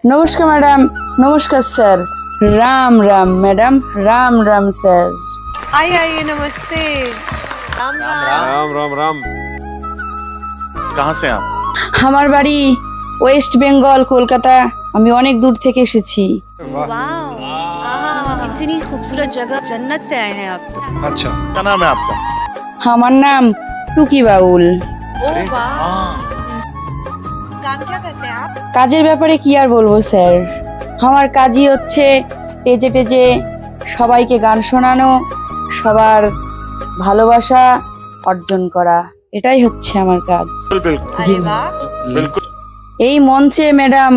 नमस्कार मैडम। नमस्कार sir. Ram Ram madam. Ram Ram sir. आइए आइए, नमस्ते। राम राम राम राम राम। कहाँ से आप? हमार बाड़ी ওয়েস্ট বেঙ্গল, কলকাতা। আমি অনেক দূর থেকে এসেছি। इतनी खूबसूरत जगह, जन्नत से आए हैं आप तो। अच्छा, क्या नाम है आपका? আমার নাম টুকি বাউল। काम क्या करते हैं आप? কাজের ব্যাপারে কি আর বলবো স্যার, আমার কাজই হচ্ছে টেজে টেজে সবাইকে গান শোনানো, সবার ভালোবাসা অর্জন করা, এটাই হচ্ছে আমার কাজ। अरे वाह। बिल्कुल। এই মঞ্চে ম্যাডাম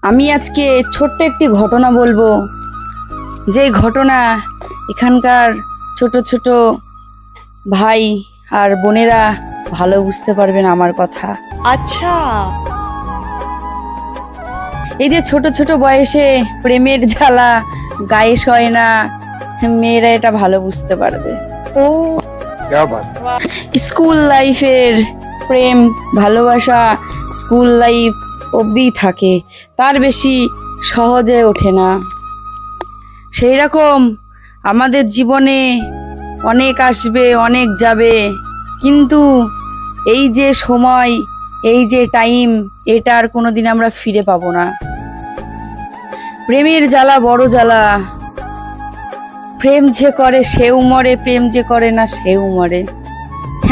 আমি আজকে ছোট্ট একটি ঘটনা বলবো, যে ঘটনা এখানকার ছোট ছোট ভাই আর বোনেরা ভালো বুঝতে পারবেন আমার কথা। अच्छा, এই যে ছোট ছোট বয়সে প্রেমের জ্বালা গায়ে সয় না, মেয়েরা এটা ভালো বুঝতে পারবে। क्या बात। স্কুল লাইফের প্রেম ভালোবাসা স্কুল লাইফ অবধি থাকে, তার বেশি সহজে ওঠে না। সেই রকম আমাদের জীবনে অনেক আসবে, অনেক যাবে, কিন্তু এই যে সময়, এই যে টাইম, এটা আর কোনোদিন আমরা ফিরে পাবো না। প্রেমের জ্বালা বড় জ্বালা, প্রেম যে করে সেও মরে, প্রেম যে করে না সেও মরে,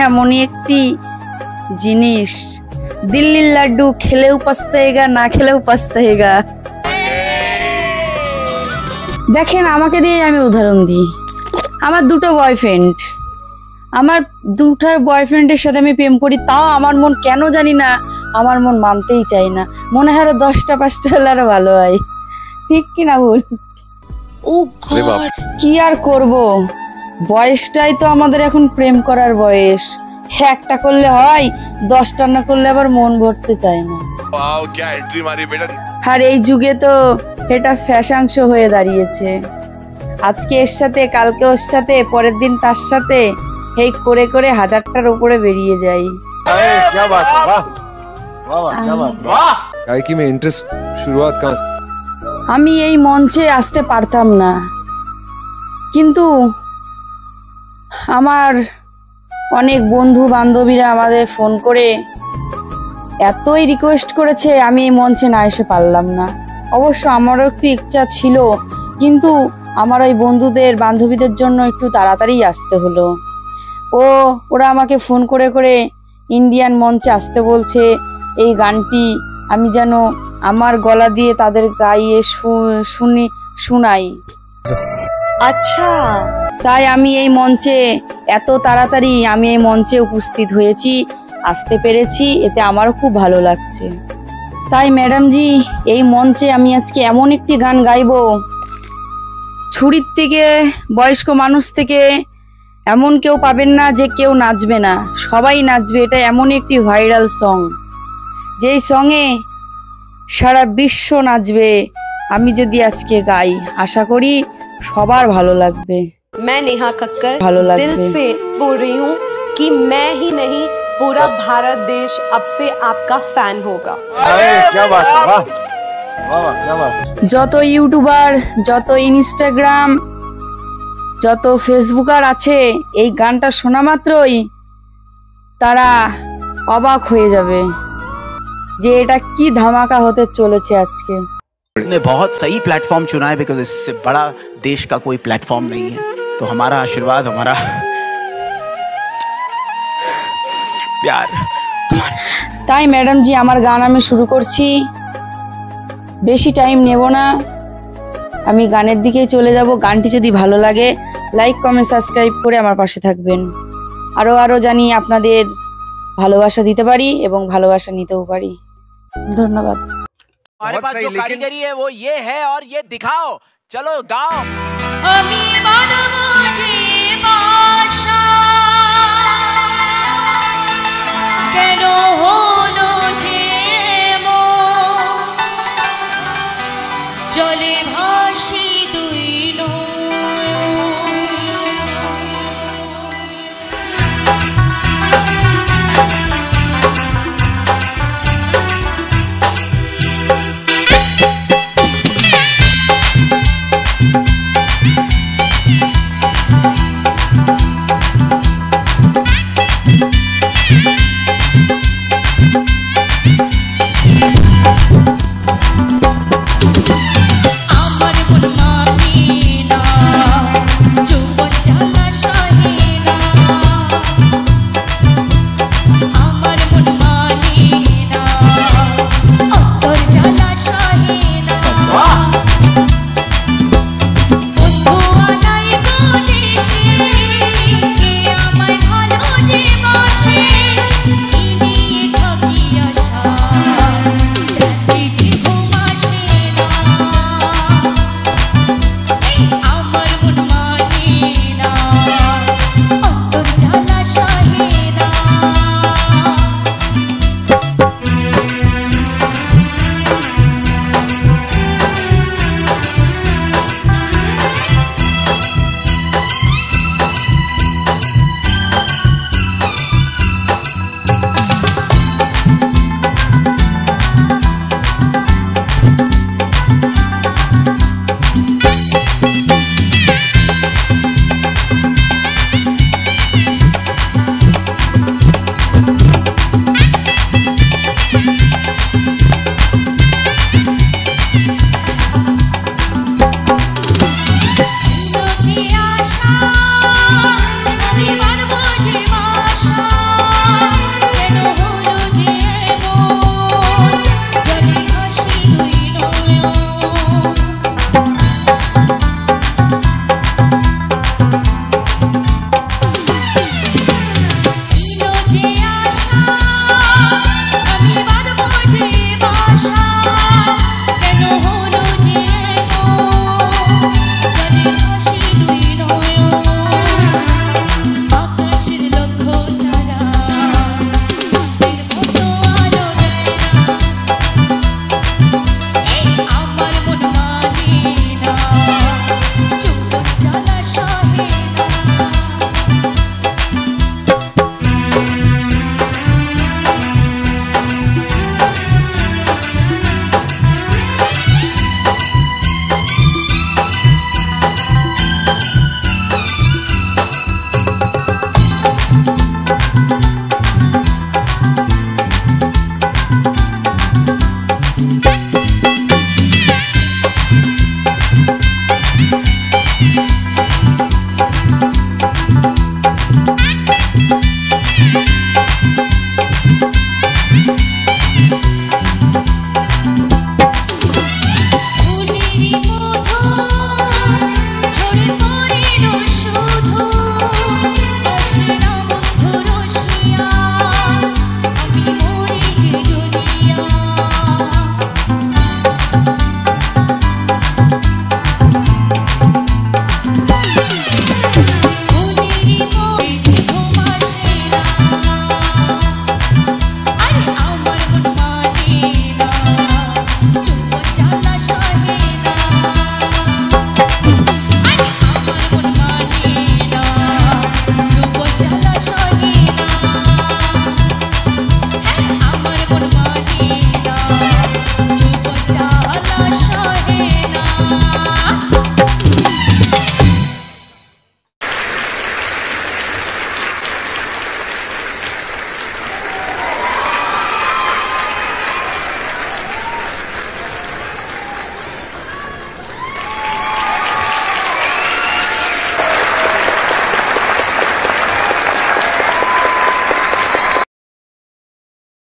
এমনই একটি জিনিস। দিল্লির লাড্ডু খেলেও পস্তায়েগা, না খেলেও পস্তায়েগা। দেখেন আমাকে দিয়ে আমি উদাহরণ দিই। আমার দুটো বয়ফ্রেন্ড, আমার দুটো বয়ফ্রেন্ডের সাথে আমি প্রেম করি, তাও আমার মন কেন জানি না, আমার মন মানতেই চাই না। মনে হয় আরো 10টা 5টা হলে আরো ভালো হয়। ঠিক কিনা ভুল? কি আর করব, বয়সটাই তো আমাদের এখন প্রেম করার বয়স। একটা করলে হয়, 10টা না করলে আবার মন ভরতে চায় না। আর এই যুগে তো এটা ফ্যাশন শো হয়ে দাঁড়িয়েছে। আজকে এর সাথে, কালকে ওর সাথে, পরের দিন তার সাথে, এই করে করে 1000টার উপরে বেরিয়ে যায়। क्या बात है, वाह वाह वाह, क्या बात, वाह। गायकी में इंटरेस्ट शुरुआत कहाँ से? আমি এই মঞ্চে আসতে পারতাম না, কিন্তু আমার অনেক বন্ধু বান্ধবীরা আমাদের ফোন করে এতই রিকোয়েস্ট করেছে, আমি এই মঞ্চে না এসে পারলাম না। অবশ্য আমারও একটু ইচ্ছা ছিল, কিন্তু আমার ওই বন্ধুদের বান্ধবীদের জন্য একটু তাড়াতাড়ি আসতে হলো। ওরা আমাকে ফোন করে করে ইন্ডিয়ান মঞ্চে আসতে বলছে। এই গানটি আমি যেন আমার গলা দিয়ে তাদের গাইয়ে শুনাই। अच्छा। তাই আমি এই মঞ্চে এত তাড়াতাড়ি আমি এই মঞ্চে উপস্থিত হয়েছি, আসতে পেরেছি, এতে আমারও খুব ভালো লাগছে। তাই ম্যাডাম জি, এই মঞ্চে আমি আজকে এমন একটি গান গাইবো, ছুরির থেকে বয়স্ক মানুষ থেকে এমন কেউ পাবেন না যে কেউ নাচবে না, সবাই নাচবে। এটা এমন একটি ভাইরাল সং, যেই সঙ্গে সারা বিশ্ব নাচবে। আমি যদি আজকে গাই, আশা করি সবার ভালো লাগবে। मैं नेहा कक्कर भालो लगते। दिल से बोल रही हूँ कि मैं ही नहीं, पूरा भारत देश अब से आपका फैन होगा। क्या बात है, वाह वाह वाह, क्या बात। যত ইউটিউবার, যত ইনস্টাগ্রাম, যত ফেসবুকার আছে, এই গানটা শোনা মাত্রই তারা অবাক হয়ে যাবে যে এটা কি ধামাকা হতে চলেছে আজকে। ने बहुत सही प्लेटफॉर्म चुना है, बिकॉज इससे बड़ा देश का कोई प्लेटफॉर्म नहीं है। तो हमारा आशीर्वाद, हमारा प्यार তাই ম্যাডাম জি, আমার গান আমি শুরু করছি, বেশি টাইম নেব না, আমি গানের দিকেই চলে যাব। গানটি যদি ভালো লাগে লাইক কমেন্ট সাবস্ক্রাইব করে আমার পাশে থাকবেন। আরো জানি আপনাদের ভালোবাসা দিতে পারি এবং ভালোবাসা নিতেও পারি। ধন্যবাদ। हमारे पास जो कारीगरी है वो ये है, और ये दिखाओ, चलो गाओ। আমি বাঁধবো যে বাসা, কেন হলো যে মন, জলে ভাসি